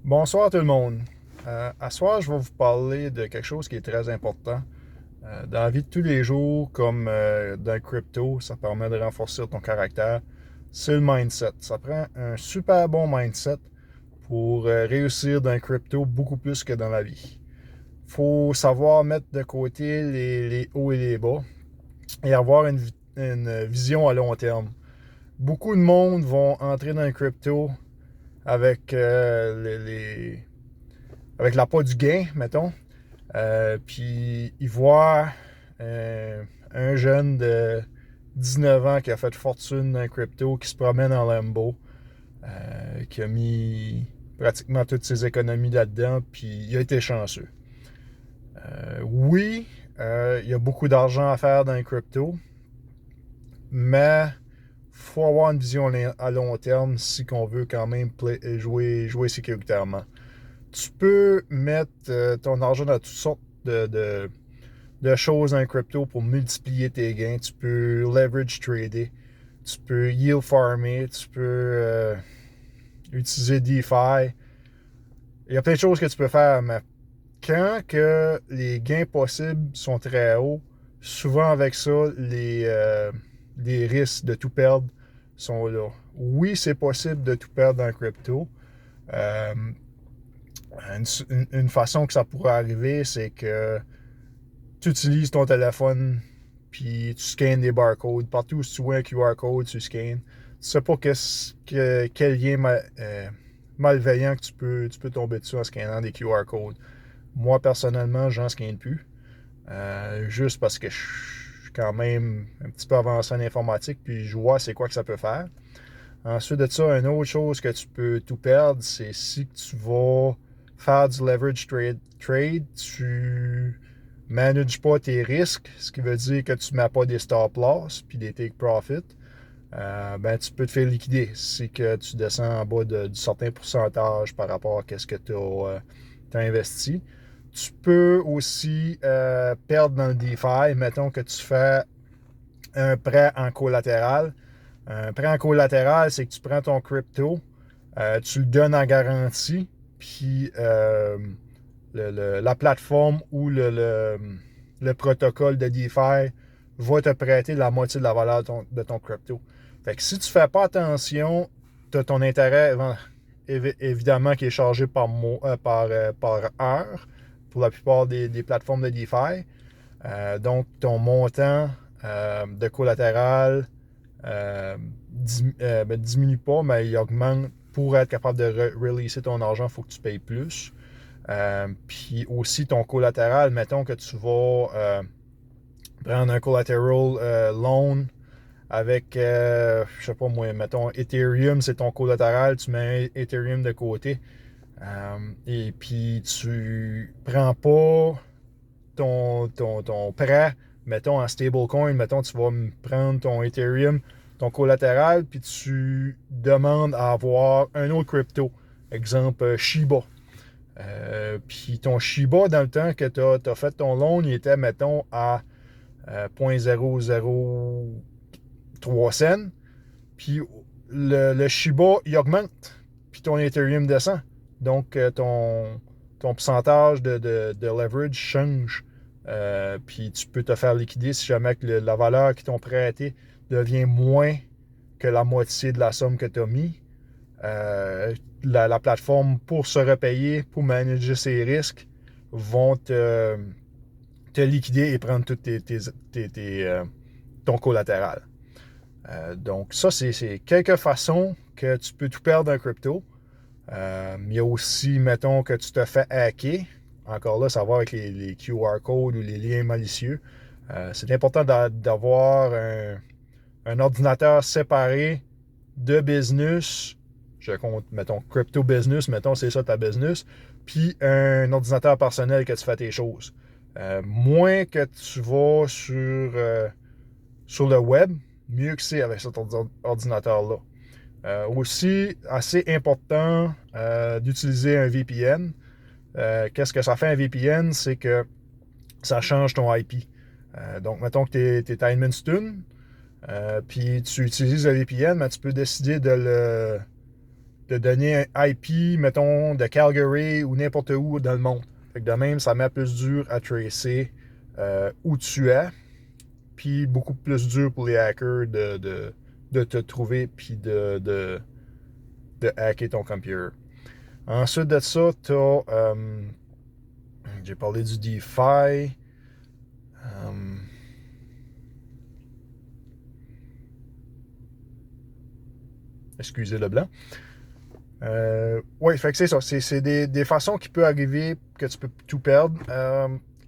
Bonsoir tout le monde. À soir, je vais vous parler de quelque chose qui est très important. Dans la vie de tous les jours, comme dans le crypto, ça permet de renforcer ton caractère. C'est le mindset. Ça prend un super bon mindset pour réussir dans le crypto beaucoup plus que dans la vie. Faut savoir mettre de côté les hauts et les bas et avoir une vision à long terme. Beaucoup de monde vont entrer dans le crypto avec avec l'appât du gain, mettons. Puis il voit un jeune de 19 ans qui a fait fortune dans le crypto, qui se promène en Lambo, qui a mis pratiquement toutes ses économies là-dedans, puis il a été chanceux. Oui, il y a beaucoup d'argent à faire dans le crypto, mais il faut avoir une vision à long terme si on veut quand même jouer sécuritairement. Tu peux mettre ton argent dans toutes sortes de choses en crypto pour multiplier tes gains. Tu peux leverage trader, tu peux yield farmer, tu peux utiliser DeFi. Il y a plein de choses que tu peux faire, mais quand que les gains possibles sont très hauts, souvent avec ça, les risques de tout perdre sont là. Oui, c'est possible de tout perdre en crypto. Euh, une façon que ça pourrait arriver, c'est que tu utilises ton téléphone puis tu scannes des barcodes. Partout où tu vois un QR code, tu scannes. Tu sais pas quel lien malveillant que tu peux tomber dessus en scannant des QR codes. Moi, personnellement, j'en scanne plus. Juste parce que je suis quand même un petit peu avancé en informatique puis je vois c'est quoi que ça peut faire. Ensuite de ça, une autre chose que tu peux tout perdre, c'est si tu vas faire du leverage trade, tu manages pas tes risques, ce qui veut dire que tu ne mets pas des stop loss puis des take profit, ben tu peux te faire liquider si que tu descends en bas du certain pourcentage par rapport à ce que tu as investi. Tu peux aussi perdre dans le DeFi. Mettons que tu fais un prêt en collatéral. Un prêt en collatéral, c'est que tu prends ton crypto, tu le donnes en garantie, puis la plateforme ou le protocole de DeFi va te prêter la moitié de la valeur de ton crypto. Fait que si tu ne fais pas attention, tu as ton intérêt évidemment qui est chargé par heure pour la plupart des plateformes de DeFi. Donc ton montant de collatéral diminue pas, mais il augmente. Pour être capable de releaser ton argent, il faut que tu payes plus. Puis aussi ton collatéral, mettons que tu vas prendre un collateral loan avec, je sais pas moi, mettons Ethereum, c'est ton collatéral, tu mets Ethereum de côté. Et puis tu prends pas ton prêt, mettons en stablecoin, mettons tu vas prendre ton Ethereum, ton collatéral, puis tu demandes à avoir un autre crypto. Exemple, Shiba. Puis ton Shiba, dans le temps que tu as fait ton loan, il était, mettons, à 0.003 cents. Puis le Shiba, il augmente. Puis ton Ethereum descend. Donc, ton pourcentage de leverage change. Puis tu peux te faire liquider si jamais que la valeur qu'ils t'ont prêtée devient moins que la moitié de la somme que tu as mis. La plateforme, pour se repayer, pour manager ses risques, vont te liquider et prendre tout ton collatéral. Donc, ça, c'est quelques façons que tu peux tout perdre en crypto. Il y a aussi, mettons, que tu te fais hacker. Encore là, ça va avec les QR codes ou les liens malicieux. C'est important d'avoir un ordinateur séparé de business. Je compte, mettons, crypto business, mettons, c'est ça ta business. Puis un ordinateur personnel que tu fais tes choses. Moins que tu vas sur le web, mieux que c'est avec cet ordinateur-là. Aussi, assez important d'utiliser un VPN. Qu'est-ce que ça fait un VPN? C'est que ça change ton IP. Donc, mettons que tu es à Edmundston, puis tu utilises le VPN, mais tu peux décider de de donner un IP, mettons, de Calgary ou n'importe où dans le monde. Fait que de même, ça met plus dur à tracer où tu es, puis beaucoup plus dur pour les hackers de te trouver, puis de hacker ton computer. Ensuite de ça, tu as... j'ai parlé du DeFi. Excusez le blanc. Oui, fait que c'est ça. C'est des façons qui peuvent arriver que tu peux tout perdre.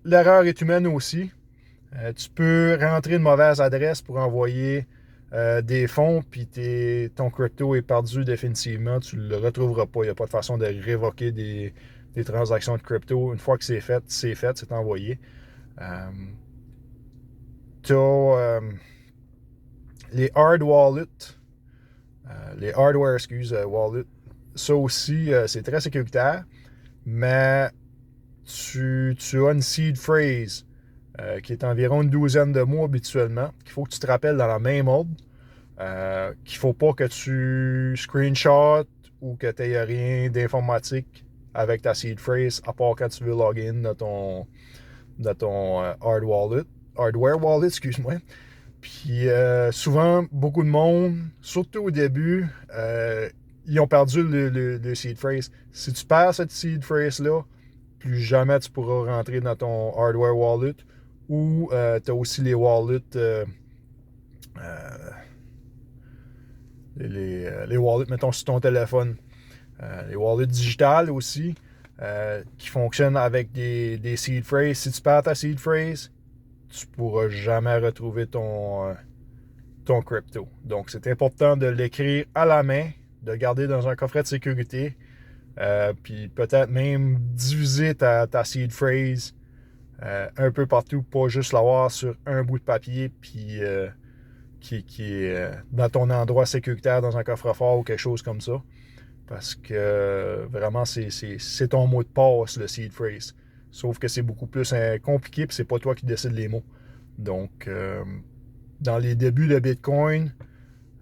L'erreur est humaine aussi. Tu peux rentrer une mauvaise adresse pour envoyer des fonds, puis ton crypto est perdu définitivement. Tu ne le retrouveras pas. Il n'y a pas de façon de révoquer des transactions de crypto. Une fois que c'est fait, c'est envoyé. Tu as les hard wallets, les hardware, wallets. Ça aussi, c'est très sécuritaire, mais tu as une seed phrase qui est environ une douzaine de mots habituellement, qu'il faut que tu te rappelles dans la même ordre, qu'il ne faut pas que tu screenshots ou que tu n'aies rien d'informatique avec ta seed phrase, à part quand tu veux login dans ton hardware wallet, excuse-moi. Puis souvent, beaucoup de monde, surtout au début, ils ont perdu le seed phrase. Si tu perds cette seed phrase-là, plus jamais tu pourras rentrer dans ton hardware wallet. Ou tu as aussi les wallets, les wallets, mettons, sur ton téléphone. Les wallets digitales aussi, qui fonctionnent avec des seed phrases. Si tu perds ta seed phrase, tu ne pourras jamais retrouver ton crypto. Donc, c'est important de l'écrire à la main, de le garder dans un coffret de sécurité, puis peut-être même diviser ta seed phrase un peu partout, pas juste l'avoir sur un bout de papier, puis qui est dans ton endroit sécuritaire, dans un coffre-fort ou quelque chose comme ça. Parce que vraiment, c'est ton mot de passe, le seed phrase. Sauf que c'est beaucoup plus compliqué, puis c'est pas toi qui décides les mots. Donc, dans les débuts de Bitcoin,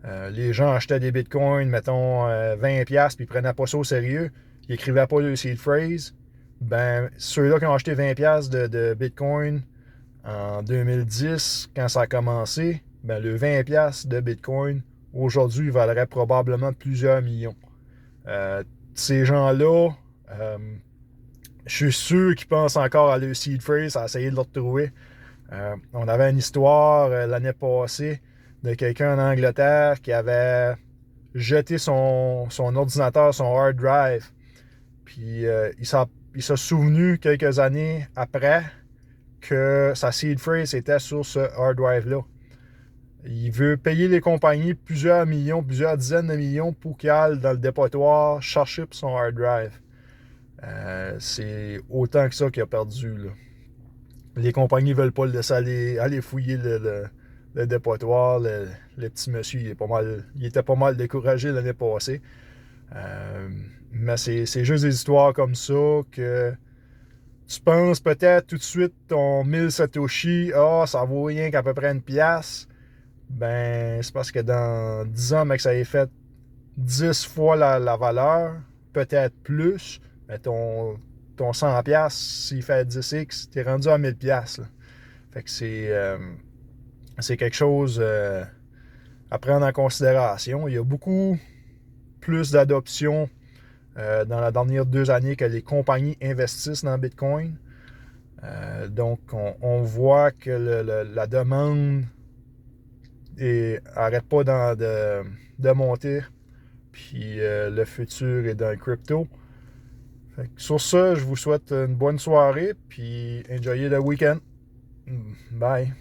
les gens achetaient des Bitcoins, mettons 20$, puis ils prenaient pas ça au sérieux. Ils écrivaient pas le seed phrase. Ben, ceux-là qui ont acheté 20$ de Bitcoin en 2010, quand ça a commencé, ben, le 20$ de Bitcoin, aujourd'hui, il valerait probablement plusieurs millions. Ces gens-là, je suis sûr qu'ils pensent encore à le seed phrase, à essayer de le retrouver. On avait une histoire l'année passée de quelqu'un en Angleterre qui avait jeté son ordinateur, son hard drive. Puis il s'est souvenu quelques années après que sa seed phrase était sur ce hard drive-là. Il veut payer les compagnies plusieurs millions, plusieurs dizaines de millions pour qu'ils aillent dans le dépotoir chercher pour son hard drive. C'est autant que ça qu'il a perdu, là. Les compagnies ne veulent pas le laisser aller fouiller le dépotoir. Le petit monsieur, il était pas mal découragé l'année passée. Mais c'est juste des histoires comme ça que tu penses peut-être tout de suite ton 1000 Satoshi, ça vaut rien qu'à peu près une pièce. Ben, c'est parce que dans 10 ans, mec, ça a fait 10 fois la valeur, peut-être plus. Mais ton 100$, s'il fait 10x, t'es rendu à 1000$. Là. Fait que c'est quelque chose à prendre en considération. Il y a beaucoup plus d'adoption dans la dernière 2 années que les compagnies investissent dans Bitcoin. Donc, on voit que la demande n'arrête pas de monter. Puis le futur est dans le crypto. Fait que sur ça, je vous souhaite une bonne soirée. Puis enjoyez le week-end. Bye.